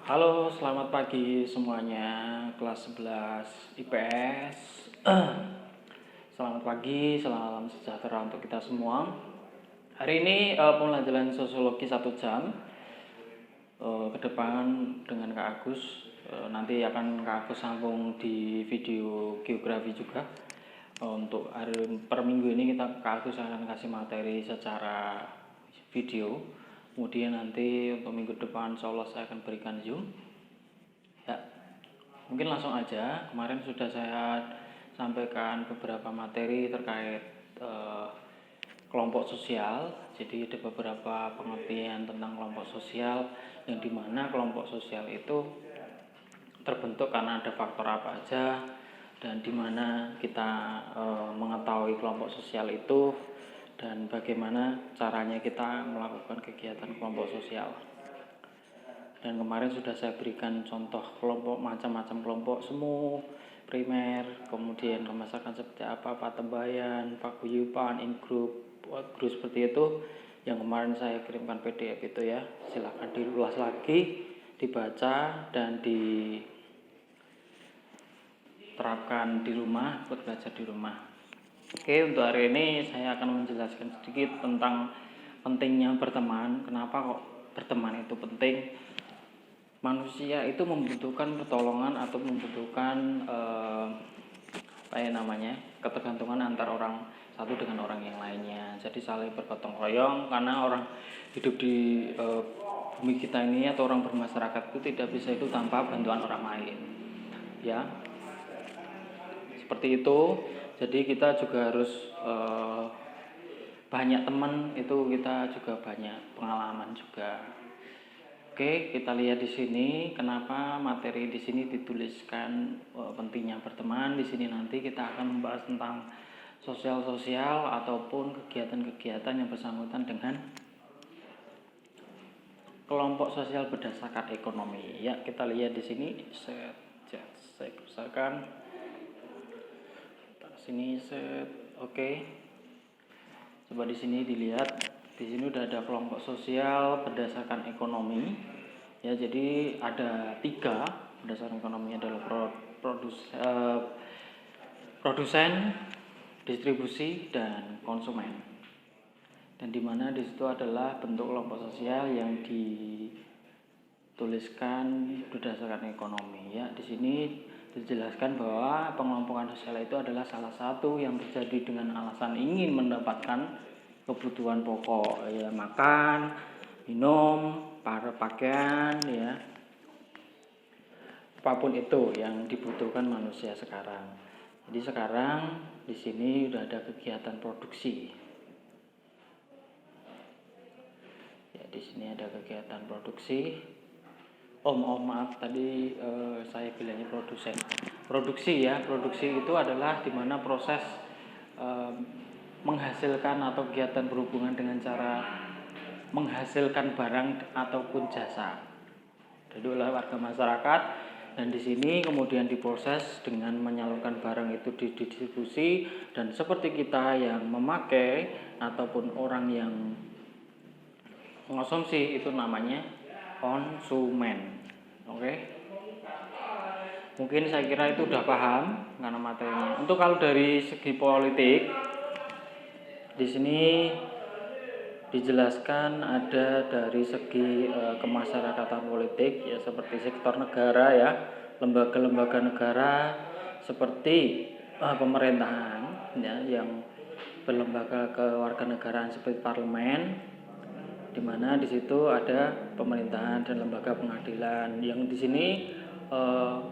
Halo, selamat pagi semuanya, kelas 11 IPS. Selamat pagi, salam sejahtera untuk kita semua. Hari ini pembelajaran sosiologi 1 jam ke depan dengan Kak Agus. Nanti akan Kak Agus sambung di video geografi juga. Untuk hari per minggu ini Kak Agus akan kasih materi secara video. Kemudian nanti untuk minggu depan insya Allah saya akan berikan Zoom. Ya, mungkin langsung aja. Kemarin sudah saya sampaikan beberapa materi terkait kelompok sosial. Jadi ada beberapa pengertian tentang kelompok sosial, yang dimana kelompok sosial itu terbentuk karena ada faktor apa aja, dan dimana kita mengetahui kelompok sosial itu dan bagaimana caranya kita melakukan kegiatan kelompok sosial. Dan kemarin sudah saya berikan contoh kelompok, macam-macam kelompok, semu, primer, kemudian kemasakan seperti apa, patembayan, paguyuban, in-group, group seperti itu, yang kemarin saya kirimkan PDF itu ya. Silahkan diulas lagi, dibaca, dan diterapkan di rumah, buat belajar di rumah. Oke, untuk hari ini saya akan menjelaskan sedikit tentang pentingnya berteman. Kenapa kok berteman itu penting? Manusia itu membutuhkan pertolongan atau membutuhkan ketergantungan antar orang satu dengan orang yang lainnya. Jadi saling bergotong royong, karena orang hidup di bumi kita ini atau orang bermasyarakat itu tidak bisa itu tanpa bantuan orang lain. Ya, seperti itu. Jadi kita juga harus banyak teman, itu kita juga banyak pengalaman juga. Oke, kita lihat di sini kenapa materi di sini dituliskan pentingnya berteman. Di sini nanti kita akan membahas tentang sosial ataupun kegiatan-kegiatan yang bersangkutan dengan kelompok sosial berdasarkan ekonomi. Ya, kita lihat di sini. Saya besarkan sini Oke. Coba di sini dilihat. Di sini udah ada kelompok sosial berdasarkan ekonomi. Ya, jadi ada 3 berdasarkan ekonomi, adalah produsen, distribusi, dan konsumen. Dan dimana di situ adalah bentuk kelompok sosial yang dituliskan berdasarkan ekonomi. Ya, di sini dijelaskan bahwa pengelompokan sosial itu adalah salah satu yang terjadi dengan alasan ingin mendapatkan kebutuhan pokok, ya, makan, minum, pakaian, ya, apapun itu yang dibutuhkan manusia sekarang. Jadi sekarang di sini sudah ada kegiatan produksi. Ya, di sini ada kegiatan produksi. Maaf, tadi saya bilangnya produsen. Produksi ya, produksi itu adalah dimana proses menghasilkan atau kegiatan berhubungan dengan cara menghasilkan barang ataupun jasa. Jadi oleh warga masyarakat, dan di sini kemudian diproses dengan menyalurkan barang itu didistribusi, dan seperti kita yang memakai ataupun orang yang mengonsumsi itu namanya konsumen. Oke. Mungkin saya kira itu udah paham karena materinya. Untuk kalau dari segi politik, di sini dijelaskan ada dari segi kemasyarakatan politik, ya, seperti sektor negara, ya, lembaga-lembaga negara seperti pemerintahan, ya, yang berlembaga kewarganegaraan seperti parlemen, di mana di situ ada pemerintahan dan lembaga pengadilan yang di sini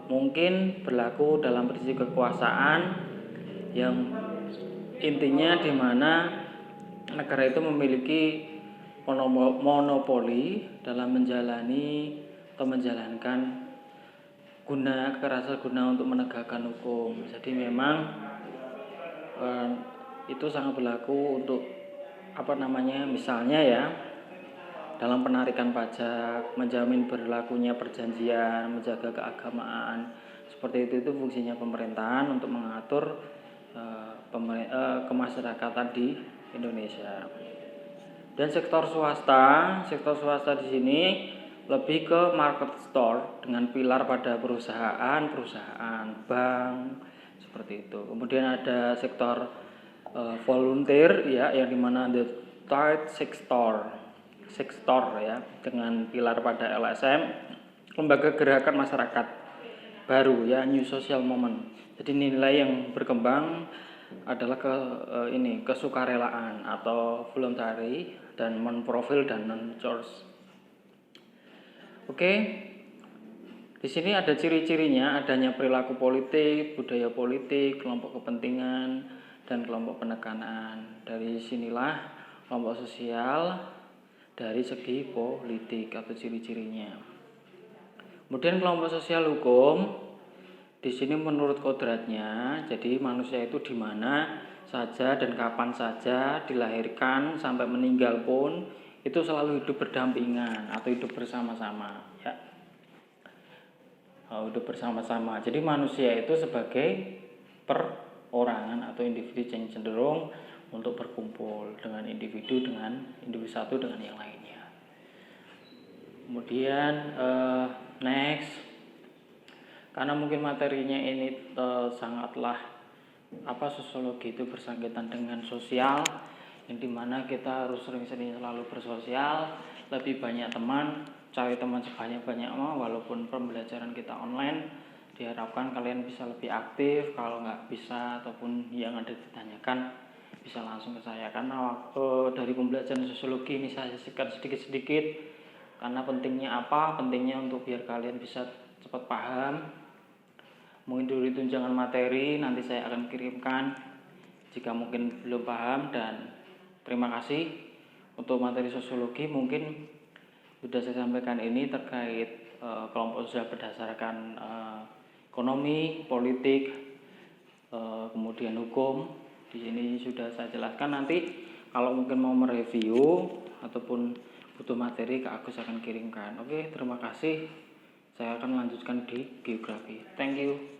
mungkin berlaku dalam prinsip kekuasaan, yang intinya di mana negara itu memiliki monopoli dalam menjalani atau menjalankan kekerasan guna untuk menegakkan hukum. Jadi memang itu sangat berlaku untuk misalnya ya, dalam penarikan pajak, menjamin berlakunya perjanjian, menjaga keagamaan. Seperti itu fungsinya pemerintahan untuk mengatur kemasyarakatan di Indonesia. Dan sektor swasta di sini lebih ke market store dengan pilar pada perusahaan, bank seperti itu. Kemudian ada sektor volunteer ya, yang dimana the third sector ya, dengan pilar pada LSM, lembaga gerakan masyarakat baru ya, new social movement. Jadi nilai yang berkembang adalah kesukarelaan atau voluntary dan non-profit dan non-choice. Oke. Di sini ada ciri-cirinya, adanya perilaku politik, budaya politik, kelompok kepentingan, dan kelompok penekanan. Dari sinilah kelompok sosial dari segi politik atau ciri-cirinya. Kemudian kelompok sosial hukum, di sini menurut kodratnya, jadi manusia itu di mana saja dan kapan saja dilahirkan sampai meninggal pun itu selalu hidup berdampingan atau hidup bersama-sama ya. Hidup bersama-sama. Jadi manusia itu sebagai perorangan atau individu yang cenderung untuk berkumpul dengan individu satu dengan yang lainnya. Kemudian next, karena mungkin materinya ini sangatlah sosiologi itu bersangkutan dengan sosial, yang dimana kita harus sering-sering selalu bersosial, lebih banyak teman, cari teman sebanyak-banyaknya. Walaupun pembelajaran kita online, diharapkan kalian bisa lebih aktif. Kalau nggak bisa ataupun yang ada ditanyakan, bisa langsung ke saya, karena waktu dari pembelajaran sosiologi ini saya sisihkan sedikit-sedikit, karena pentingnya untuk biar kalian bisa cepat paham. Mungkin dari tunjangan materi nanti saya akan kirimkan jika mungkin belum paham. Dan terima kasih untuk materi sosiologi. Mungkin sudah saya sampaikan ini terkait kelompok sosial berdasarkan ekonomi, politik, kemudian hukum. Di sini sudah saya jelaskan. Nanti kalau mungkin mau mereview ataupun butuh materi, Kak Agus akan kirimkan. Oke, terima kasih. Saya akan melanjutkan di geografi. Thank you.